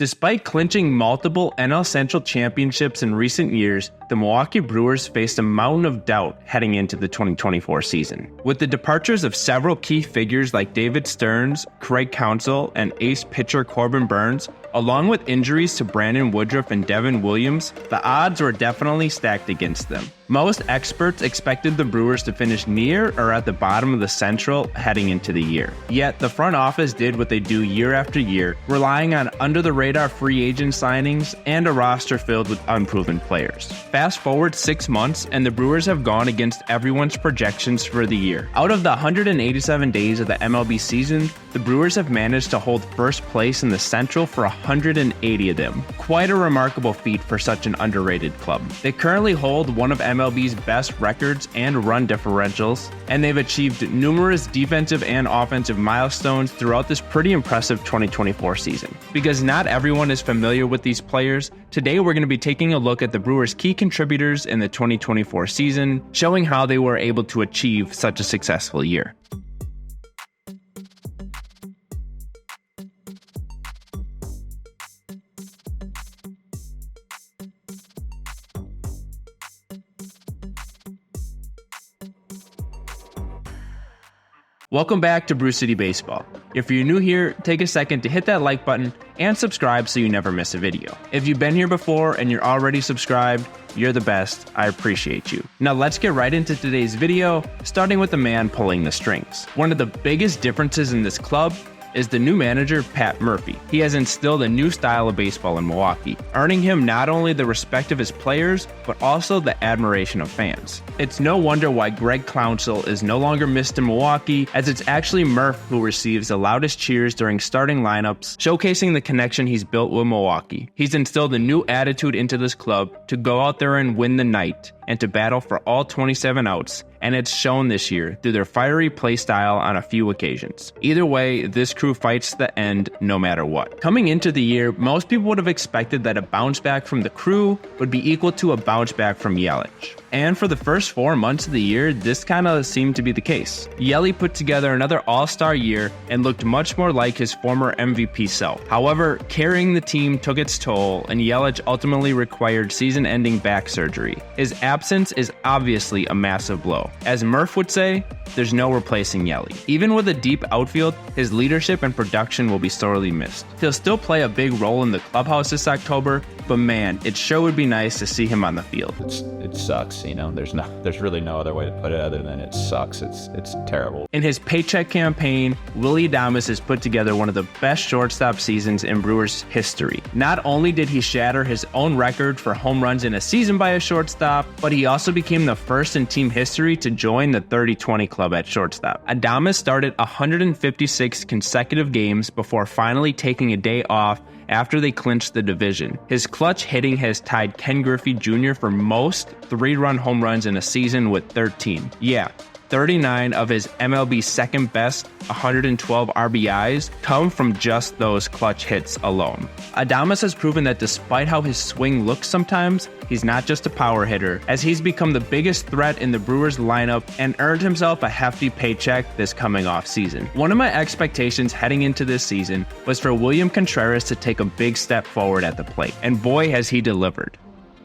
Despite clinching multiple NL Central championships in recent years, the Milwaukee Brewers faced a mountain of doubt heading into the 2024 season. With the departures of several key figures like David Stearns, Craig Counsell, and ace pitcher Corbin Burnes, along with injuries to Brandon Woodruff and Devin Williams, the odds were definitely stacked against them. Most experts expected the Brewers to finish near or at the bottom of the Central heading into the year. Yet, the front office did what they do year after year, relying on under-the-radar free agent signings and a roster filled with unproven players. Fast forward 6 months, and the Brewers have gone against everyone's projections for the year. Out of the 187 days of the MLB season, the Brewers have managed to hold first place in the Central for 180 of them. Quite a remarkable feat for such an underrated club. They currently hold one of MLB's best records and run differentials, and they've achieved numerous defensive and offensive milestones throughout this pretty impressive 2024 season. Because not everyone is familiar with these players, today we're going to be taking a look at the Brewers' key contributors in the 2024 season, showing how they were able to achieve such a successful year. Welcome back to Brew City Baseball. If you're new here, take a second to hit that like button and subscribe so you never miss a video. If you've been here before and you're already subscribed, you're the best. I appreciate you. Now let's get right into today's video, starting with the man pulling the strings. One of the biggest differences in this club is the new manager, Pat Murphy. He has instilled a new style of baseball in Milwaukee, earning him not only the respect of his players, but also the admiration of fans. It's no wonder why Craig Counsell is no longer Mr. Milwaukee, as it's actually Murph who receives the loudest cheers during starting lineups, showcasing the connection he's built with Milwaukee. He's instilled a new attitude into this club to go out there and win the night, and to battle for all 27 outs, and it's shown this year through their fiery play style on a few occasions. Either way, this crew fights to the end no matter what. Coming into the year, most people would have expected that a bounce back from the crew would be equal to a bounce back from Yelich. And for the first 4 months of the year, this kind of seemed to be the case. Yelich put together another all-star year and looked much more like his former MVP self. However, carrying the team took its toll, and Yelich ultimately required season-ending back surgery. His absence is obviously a massive blow. As Murph would say, there's no replacing Yelich. Even with a deep outfield, his leadership and production will be sorely missed. He'll still play a big role in the clubhouse this October, but man, it sure would be nice to see him on the field. It sucks, you know. There's really no other way to put it other than it sucks. It's terrible. In his paycheck campaign, Willy Adames has put together one of the best shortstop seasons in Brewers history. Not only did he shatter his own record for home runs in a season by a shortstop, but he also became the first in team history to join the 30-20 club at shortstop. Adames started 156 consecutive games before finally taking a day off after they clinched the division. His clutch hitting has tied Ken Griffey Jr. for most 3-run home runs in a season with 13. Yeah, 39 of his MLB's second best 112 RBIs come from just those clutch hits alone. Adames has proven that despite how his swing looks sometimes, he's not just a power hitter, as he's become the biggest threat in the Brewers lineup and earned himself a hefty paycheck this coming off season. One of my expectations heading into this season was for William Contreras to take a big step forward at the plate, and boy has he delivered.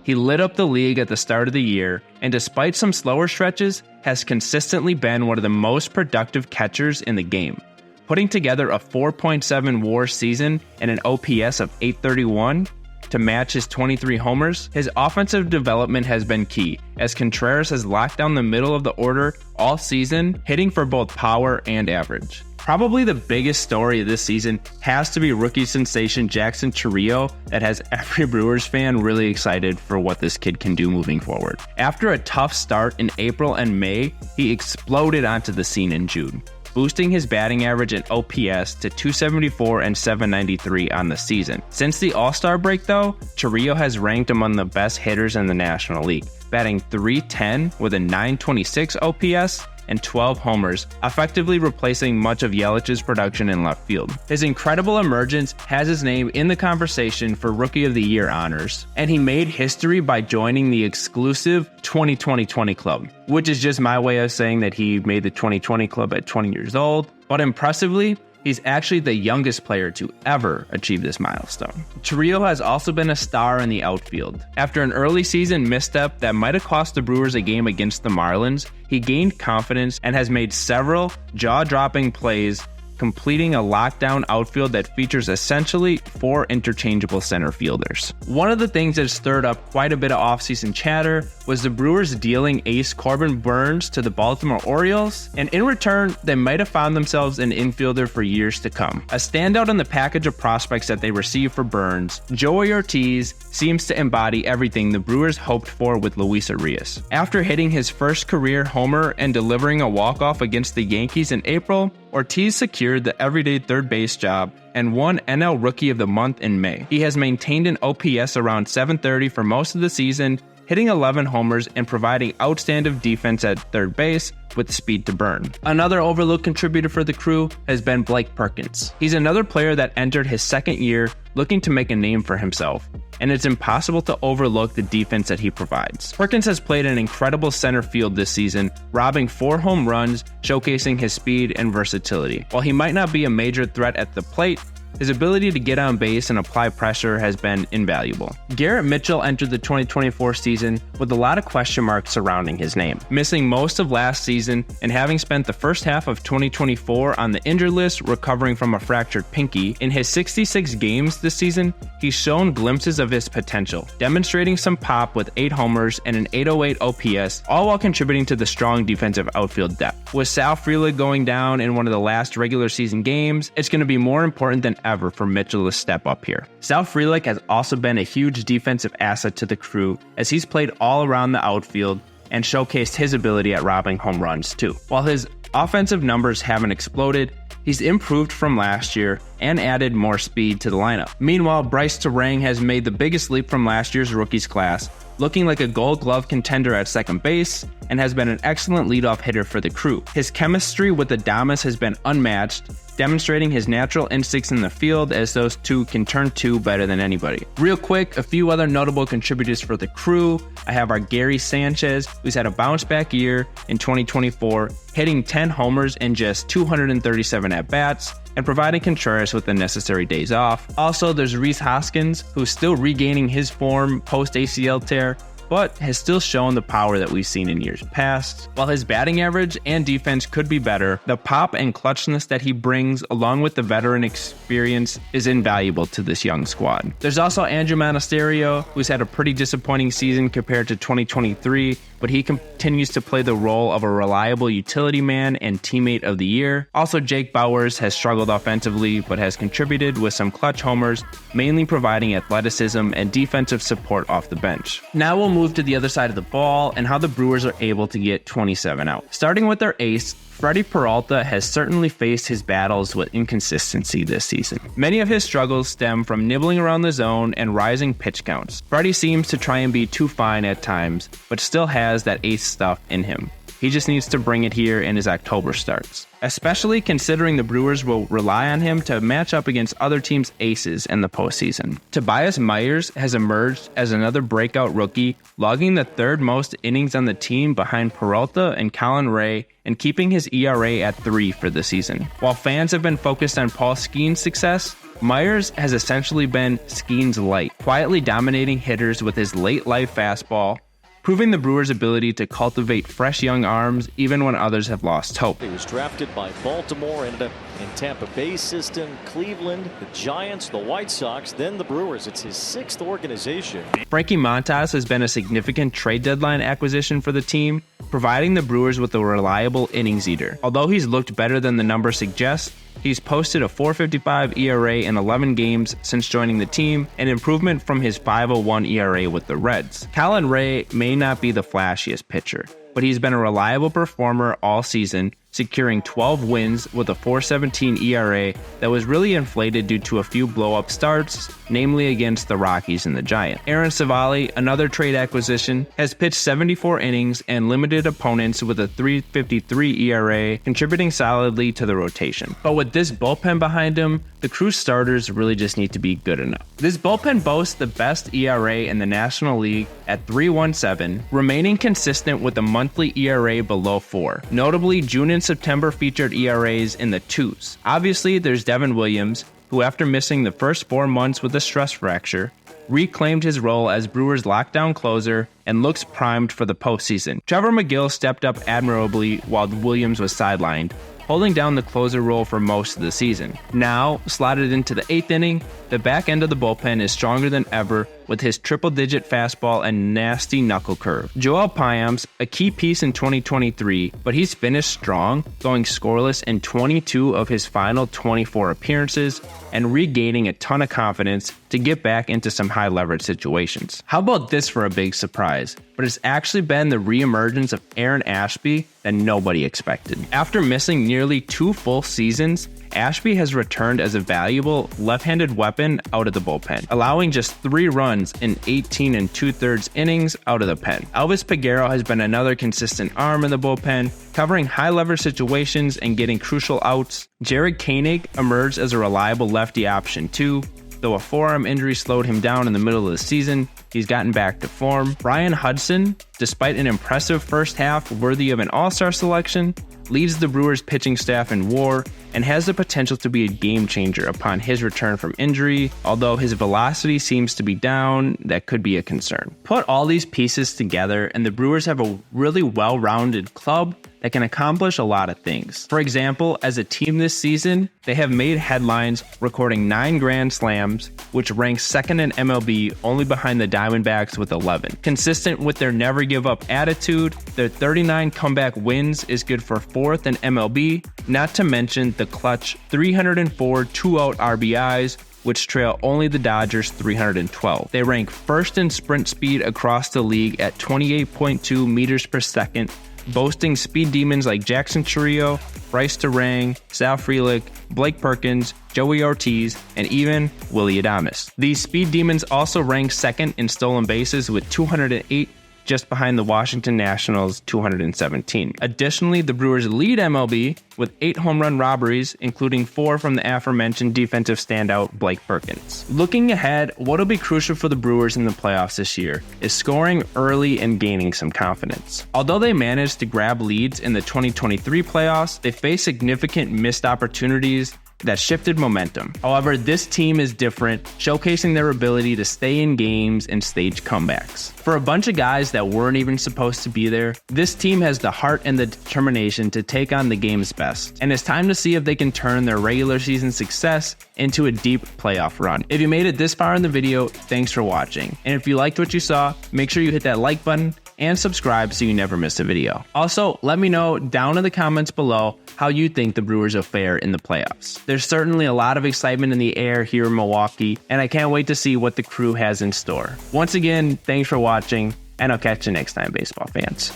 He lit up the league at the start of the year, and despite some slower stretches, has consistently been one of the most productive catchers in the game, putting together a 4.7 WAR season and an OPS of 831 to match his 23 homers. His offensive development has been key, as Contreras has locked down the middle of the order all season, hitting for both power and average. Probably the biggest story of this season has to be rookie sensation Jackson Chourio, that has every Brewers fan really excited for what this kid can do moving forward. After a tough start in April and May, he exploded onto the scene in June, boosting his batting average and OPS to 274 and 793 on the season. Since the All-Star break though, Chourio has ranked among the best hitters in the National League, batting .310 with a .926 OPS and 12 homers, effectively replacing much of Yelich's production in left field. His incredible emergence has his name in the conversation for Rookie of the Year honors, and he made history by joining the exclusive 2020 club, which is just my way of saying that he made the 2020 club at 20 years old. But impressively, He's actually the youngest player to ever achieve this milestone. Chourio has also been a star in the outfield. After an early season misstep that might have cost the Brewers a game against the Marlins, he gained confidence and has made several jaw-dropping plays, completing a lockdown outfield that features essentially 4 interchangeable center fielders. One of the things that stirred up quite a bit of offseason chatter was the Brewers dealing ace Corbin Burnes to the Baltimore Orioles, and in return, they might have found themselves an infielder for years to come. A standout in the package of prospects that they received for Burnes, Joey Ortiz seems to embody everything the Brewers hoped for with Luis Arias. After hitting his first career homer and delivering a walk-off against the Yankees in April, Ortiz secured the everyday third base job and won NL Rookie of the Month in May. He has maintained an OPS around 730 for most of the season, hitting 11 homers and providing outstanding defense at third base with speed to burn. Another overlooked contributor for the crew has been Blake Perkins. He's another player that entered his second year looking to make a name for himself, and it's impossible to overlook the defense that he provides. Perkins has played an incredible center field this season, robbing 4 home runs, showcasing his speed and versatility. While he might not be a major threat at the plate, his ability to get on base and apply pressure has been invaluable. Garrett Mitchell entered the 2024 season with a lot of question marks surrounding his name. Missing most of last season and having spent the first half of 2024 on the injured list recovering from a fractured pinky, in his 66 games this season, he's shown glimpses of his potential, demonstrating some pop with 8 homers and an 808 OPS, all while contributing to the strong defensive outfield depth. With Sal Frelick going down in one of the last regular season games, it's going to be more important than ever for Mitchell to step up here. Sal Frelick has also been a huge defensive asset to the crew as he's played all around the outfield and showcased his ability at robbing home runs too. While his offensive numbers haven't exploded, he's improved from last year and added more speed to the lineup. Meanwhile, Bryce Terang has made the biggest leap from last year's rookies class, looking like a Gold Glove contender at second base, and has been an excellent leadoff hitter for the crew. His chemistry with Adames has been unmatched, demonstrating his natural instincts in the field as those two can turn two better than anybody. Real quick, a few other notable contributors for the crew. I have our Gary Sanchez, who's had a bounce back year in 2024, hitting 10 homers in just 237 at-bats, and providing Contreras with the necessary days off. Also, there's Rhys Hoskins, who's still regaining his form post-ACL tear, but has still shown the power that we've seen in years past. While his batting average and defense could be better, the pop and clutchness that he brings, along with the veteran experience, is invaluable to this young squad. There's also Andrew Monasterio, who's had a pretty disappointing season compared to 2023, but he continues to play the role of a reliable utility man and teammate of the year. Also, Jake Bauers has struggled offensively, but has contributed with some clutch homers, mainly providing athleticism and defensive support off the bench. Now we'll move to the other side of the ball and how the Brewers are able to get 27 out. Starting with their ace, Freddie Peralta has certainly faced his battles with inconsistency this season. Many of his struggles stem from nibbling around the zone and rising pitch counts. Freddie seems to try and be too fine at times, but still has that ace stuff in him. He just needs to bring it here in his October starts, especially considering the Brewers will rely on him to match up against other teams' aces in the postseason. Tobias Myers has emerged as another breakout rookie, logging the 3rd most innings on the team behind Peralta and Colin Ray, and keeping his ERA at 3 for the season. While fans have been focused on Paul Skeens' success, Myers has essentially been Skeens light, quietly dominating hitters with his late-life fastball, proving the Brewers' ability to cultivate fresh young arms even when others have lost hope. He was drafted by Baltimore, ended up in Tampa Bay system, Cleveland, the Giants, the White Sox, then the Brewers. It's his 6th organization. Frankie Montas has been a significant trade deadline acquisition for the team, providing the Brewers with a reliable innings eater. Although he's looked better than the numbers suggest, he's posted a .455 ERA in 11 games since joining the team, an improvement from his .501 ERA with the Reds. Colin Ray may not be the flashiest pitcher, but he's been a reliable performer all season, securing 12 wins with a .417 ERA that was really inflated due to a few blow-up starts, namely against the Rockies and the Giants. Aaron Savali, another trade acquisition, has pitched 74 innings and limited opponents with a .353 ERA, contributing solidly to the rotation. But with this bullpen behind him, the Crew starters really just need to be good enough. This bullpen boasts the best ERA in the National League at 3.17, remaining consistent with a monthly ERA below 4. Notably, June and September featured ERAs in the 2s. Obviously, there's Devin Williams, who after missing the first 4 months with a stress fracture, reclaimed his role as Brewers' lockdown closer and looks primed for the postseason. Trevor McGill stepped up admirably while Williams was sidelined, holding down the closer role for most of the season. Now, slotted into the 8th inning, the back end of the bullpen is stronger than ever with his triple-digit fastball and nasty knuckle curve. Joel Payamps, a key piece in 2023, but he's finished strong, going scoreless in 22 of his final 24 appearances and regaining a ton of confidence to get back into some high-leverage situations. How about this for a big surprise? But it's actually been the reemergence of Aaron Ashby that nobody expected. After missing nearly 2 full seasons, Ashby has returned as a valuable left-handed weapon out of the bullpen, allowing just 3 runs in 18 2/3 innings out of the pen. Elvis Peguero has been another consistent arm in the bullpen, covering high-leverage situations and getting crucial outs. Jared Koenig emerged as a reliable lefty option too. Though a forearm injury slowed him down in the middle of the season, he's gotten back to form. Brian Hudson, despite an impressive first half worthy of an all-star selection, leads the Brewers pitching staff in WAR and has the potential to be a game changer upon his return from injury. Although his velocity seems to be down, that could be a concern. Put all these pieces together and the Brewers have a really well-rounded club that can accomplish a lot of things. For example, as a team this season, they have made headlines recording 9 grand slams, which ranks second in MLB only behind the Diamondbacks with 11. Consistent with their never give up attitude, their 39 comeback wins is good for 4th in MLB, not to mention the clutch 304 2-out RBIs, which trail only the Dodgers' 312. They rank first in sprint speed across the league at 28.2 meters per second, boasting speed demons like Jackson Chourio, Bryce Terang, Sal Frelick, Blake Perkins, Joey Ortiz, and even Willy Adames. These speed demons also rank second in stolen bases with 208, just behind the Washington Nationals' 217. Additionally, the Brewers lead MLB with 8 home run robberies, including 4 from the aforementioned defensive standout Blake Perkins. Looking ahead, what'll be crucial for the Brewers in the playoffs this year is scoring early and gaining some confidence. Although they managed to grab leads in the 2023 playoffs, they faced significant missed opportunities that shifted momentum. However, this team is different, showcasing their ability to stay in games and stage comebacks. For a bunch of guys that weren't even supposed to be there, this team has the heart and the determination to take on the game's best. And it's time to see if they can turn their regular season success into a deep playoff run. If you made it this far in the video, thanks for watching. And if you liked what you saw, make sure you hit that like button and subscribe so you never miss a video. Also, let me know down in the comments below how you think the Brewers will fare in the playoffs. There's certainly a lot of excitement in the air here in Milwaukee, and I can't wait to see what the Crew has in store. Once again, thanks for watching, and I'll catch you next time, baseball fans.